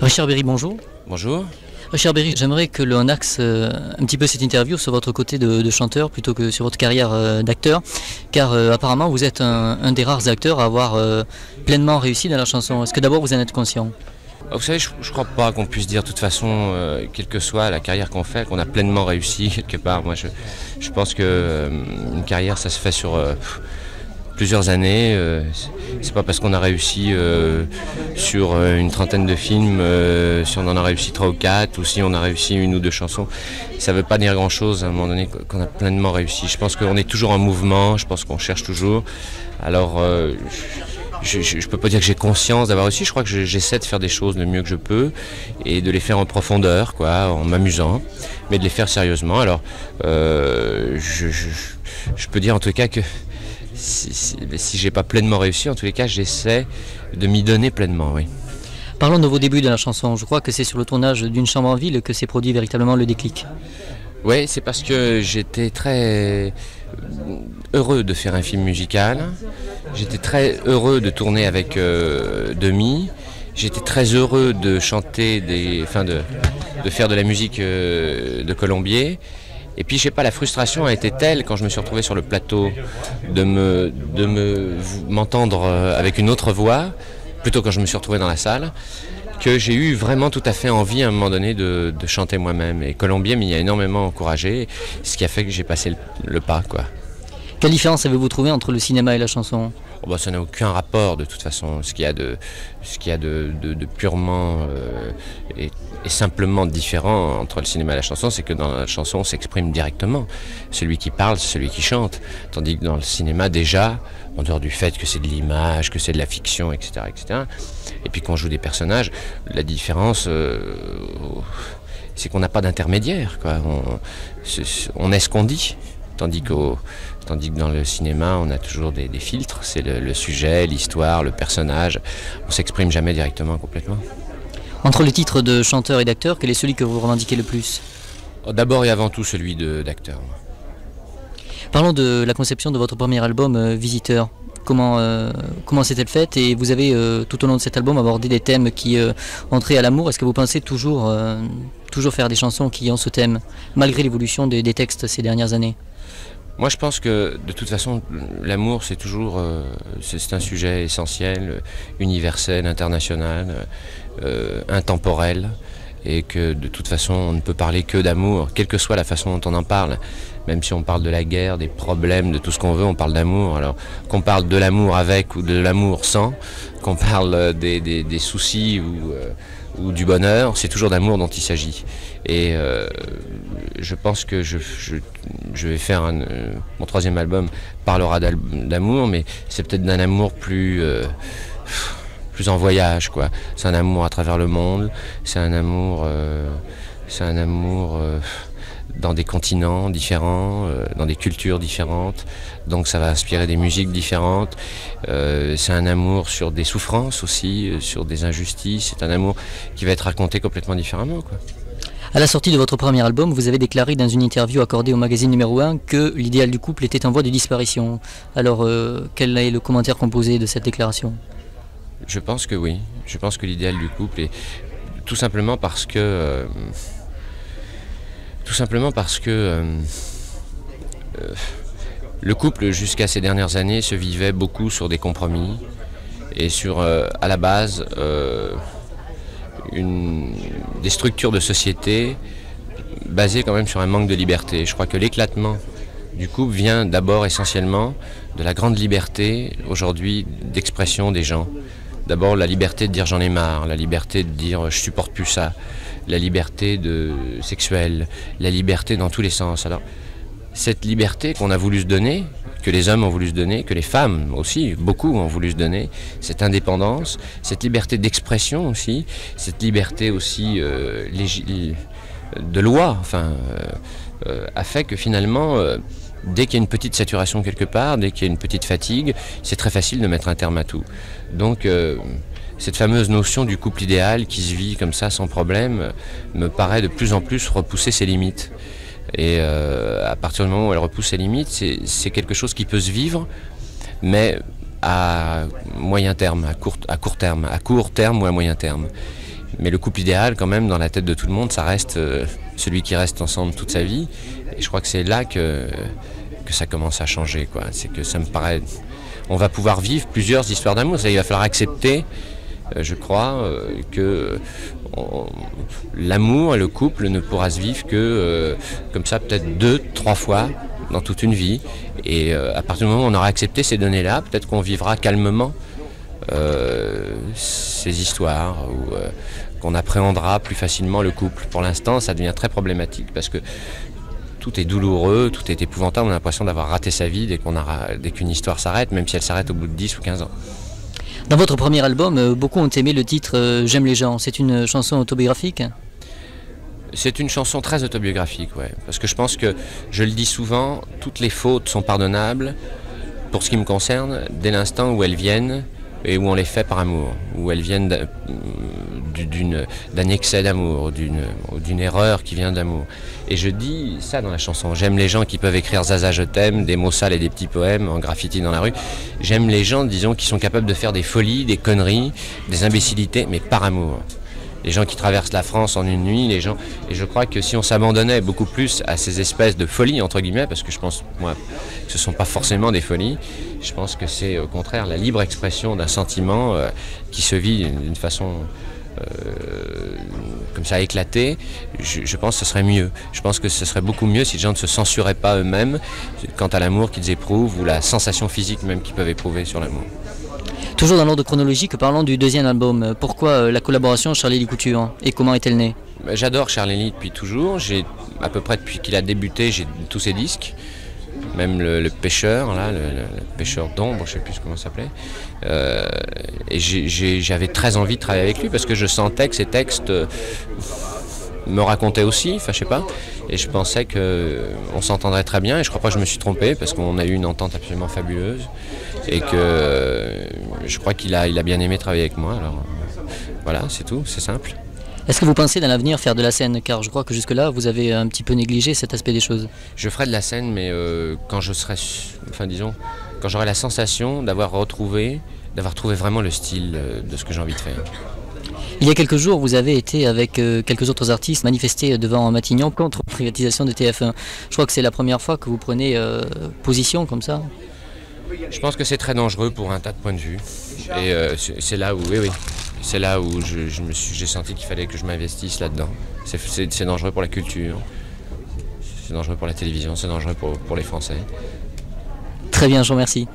Richard Berry, bonjour. Bonjour. Richard Berry, j'aimerais que l'on axe un petit peu cette interview sur votre côté de chanteur plutôt que sur votre carrière d'acteur, car apparemment vous êtes un des rares acteurs à avoir pleinement réussi dans la chanson. Est-ce que d'abord vous en êtes conscient? Vous savez, je ne crois pas qu'on puisse dire de toute façon, quelle que soit la carrière qu'on fait, qu'on a pleinement réussi quelque part. Moi, je pense que une carrière, ça se fait sur plusieurs années. C'est pas parce qu'on a réussi sur une trentaine de films, si on en a réussi 3 ou 4, ou si on a réussi 1 ou 2 chansons, ça ne veut pas dire grand-chose à un moment donné qu'on a pleinement réussi. Je pense qu'on est toujours en mouvement, je pense qu'on cherche toujours. Alors, je ne peux pas dire que j'ai conscience d'avoir réussi, je crois que j'essaie de faire des choses le mieux que je peux et de les faire en profondeur, quoi, en m'amusant, mais de les faire sérieusement. Alors, je peux dire en tout cas que si j'ai pas pleinement réussi, en tous les cas, j'essaie de m'y donner pleinement, oui. Parlons de vos débuts de la chanson. Je crois que c'est sur le tournage d'Une chambre en ville que s'est produit véritablement le déclic. Oui, c'est parce que j'étais très heureux de faire un film musical. J'étais très heureux de tourner avec Demi. J'étais très heureux de chanter, de faire de la musique de Colombier. Et puis, je sais pas, la frustration a été telle quand je me suis retrouvé sur le plateau de m'entendre avec une autre voix, plutôt quand je me suis retrouvé dans la salle, que j'ai eu vraiment tout à fait envie à un moment donné de chanter moi-même. Et Colombier m'y a énormément encouragé, ce qui a fait que j'ai passé le pas, quoi. Quelle différence avez-vous trouvé entre le cinéma et la chanson? Oh bah, ça n'a aucun rapport de toute façon. Ce qu'il y a de purement et simplement différent entre le cinéma et la chanson, c'est que dans la chanson on s'exprime directement. Celui qui parle, c'est celui qui chante. Tandis que dans le cinéma déjà, en dehors du fait que c'est de l'image, que c'est de la fiction, etc., etc., et puis qu'on joue des personnages, la différence, c'est qu'on n'a pas d'intermédiaire, quoi. On est ce qu'on dit. Tandis que dans le cinéma, on a toujours des filtres. C'est le sujet, l'histoire, le personnage. On ne s'exprime jamais directement, complètement. Entre les titres de chanteur et d'acteur, quel est celui que vous revendiquez le plus? D'abord et avant tout celui d'acteur. Parlons de la conception de votre premier album, Visiteur. Comment s'est-elle faite? Et vous avez, tout au long de cet album, abordé des thèmes qui ont trait à l'amour. Est-ce que vous pensez toujours faire des chansons qui ont ce thème, malgré l'évolution des textes ces dernières années? Moi, je pense que, de toute façon, l'amour, c'est toujours c'est un sujet essentiel, universel, international, intemporel, et que, de toute façon, on ne peut parler que d'amour, quelle que soit la façon dont on en parle. Même si on parle de la guerre, des problèmes, de tout ce qu'on veut, on parle d'amour. Alors, qu'on parle de l'amour avec ou de l'amour sans, qu'on parle des soucis ou du bonheur, c'est toujours d'amour dont il s'agit. Et je pense que je vais faire mon 3e album parlera d'amour, mais c'est peut-être d'un amour plus en voyage, quoi. C'est un amour à travers le monde, c'est un amour dans des continents différents, dans des cultures différentes, donc ça va inspirer des musiques différentes. C'est un amour sur des souffrances aussi, sur des injustices. C'est un amour qui va être raconté complètement différemment, quoi. À la sortie de votre premier album, vous avez déclaré dans une interview accordée au magazine numéro 1 que l'idéal du couple était en voie de disparition. Alors, quel est le commentaire composé de cette déclaration? Je pense que oui. Je pense que l'idéal du couple est tout simplement parce que le couple, jusqu'à ces dernières années, se vivait beaucoup sur des compromis et sur, à la base, des structures de société basées quand même sur un manque de liberté. Je crois que l'éclatement du couple vient d'abord essentiellement de la grande liberté aujourd'hui d'expression des gens. D'abord la liberté de dire j'en ai marre, la liberté de dire je supporte plus ça, la liberté sexuelle, la liberté dans tous les sens. Alors cette liberté qu'on a voulu se donner, que les hommes ont voulu se donner, que les femmes aussi, beaucoup ont voulu se donner, cette indépendance, cette liberté d'expression aussi, cette liberté aussi de loi, a fait que finalement, dès qu'il y a une petite saturation quelque part, dès qu'il y a une petite fatigue, c'est très facile de mettre un terme à tout. Donc cette fameuse notion du couple idéal qui se vit comme ça sans problème me paraît de plus en plus repousser ses limites. Et à partir du moment où elle repousse ses limites, c'est quelque chose qui peut se vivre, mais à moyen terme, à court terme ou à moyen terme. Mais le couple idéal, quand même, dans la tête de tout le monde, ça reste celui qui reste ensemble toute sa vie. Et je crois que c'est là que ça commence à changer, quoi. C'est que ça me paraît... On va pouvoir vivre plusieurs histoires d'amour. Il va falloir accepter, je crois, que l'amour et le couple ne pourra se vivre que comme ça, peut-être 2, 3 fois dans toute une vie. Et à partir du moment où on aura accepté ces données-là, peut-être qu'on vivra calmement ces histoires, ou qu'on appréhendera plus facilement le couple. Pour l'instant, ça devient très problématique parce que tout est douloureux, tout est épouvantable. On a l'impression d'avoir raté sa vie dès qu'une histoire s'arrête, même si elle s'arrête au bout de 10 ou 15 ans. Dans votre premier album, beaucoup ont aimé le titre J'aime les gens. C'est une chanson autobiographique? C'est une chanson très autobiographique, ouais. Parce que je pense que, je le dis souvent, toutes les fautes sont pardonnables, pour ce qui me concerne, dès l'instant où elles viennent et où on les fait par amour, où elles viennent d'un excès d'amour, d'une erreur qui vient d'amour. Et je dis ça dans la chanson. J'aime les gens qui peuvent écrire Zaza je t'aime, des mots sales et des petits poèmes en graffiti dans la rue. J'aime les gens, disons, qui sont capables de faire des folies, des conneries, des imbécilités, mais par amour. Les gens qui traversent la France en une nuit, les gens... Et je crois que si on s'abandonnait beaucoup plus à ces espèces de folies, entre guillemets, parce que je pense, moi, que ce ne sont pas forcément des folies, je pense que c'est au contraire la libre expression d'un sentiment qui se vit d'une façon comme ça éclatée. Je pense que ce serait mieux. Je pense que ce serait beaucoup mieux si les gens ne se censuraient pas eux-mêmes quant à l'amour qu'ils éprouvent ou la sensation physique même qu'ils peuvent éprouver sur l'amour. Toujours dans l'ordre chronologique, parlons du deuxième album. Pourquoi la collaboration Charlie Couture et comment est-elle née? J'adore Charlie depuis toujours. J'ai à peu près depuis qu'il a débuté, j'ai tous ses disques, même le pêcheur, là, le pêcheur d'ombre, je ne sais plus comment ça s'appelait. Et j'avais très envie de travailler avec lui parce que je sentais que ses textes me racontaient aussi, enfin je sais pas. Et je pensais qu'on s'entendrait très bien et je crois pas que je me suis trompé parce qu'on a eu une entente absolument fabuleuse et que je crois qu'il a bien aimé travailler avec moi. Alors voilà, c'est tout, c'est simple. Est-ce que vous pensez dans l'avenir faire de la scène? Car je crois que jusque-là, vous avez un petit peu négligé cet aspect des choses. Je ferai de la scène, mais quand je serai, enfin disons, quand j'aurai la sensation d'avoir trouvé vraiment le style de ce que j'ai envie de faire. Il y a quelques jours, vous avez été avec quelques autres artistes manifester devant Matignon contre la privatisation de TF1. Je crois que c'est la première fois que vous prenez position comme ça. Je pense que c'est très dangereux pour un tas de points de vue. Et c'est là où, oui, c'est là où j'ai senti qu'il fallait que je m'investisse là-dedans. C'est dangereux pour la culture, c'est dangereux pour la télévision, c'est dangereux pour les Français. Très bien, je vous remercie.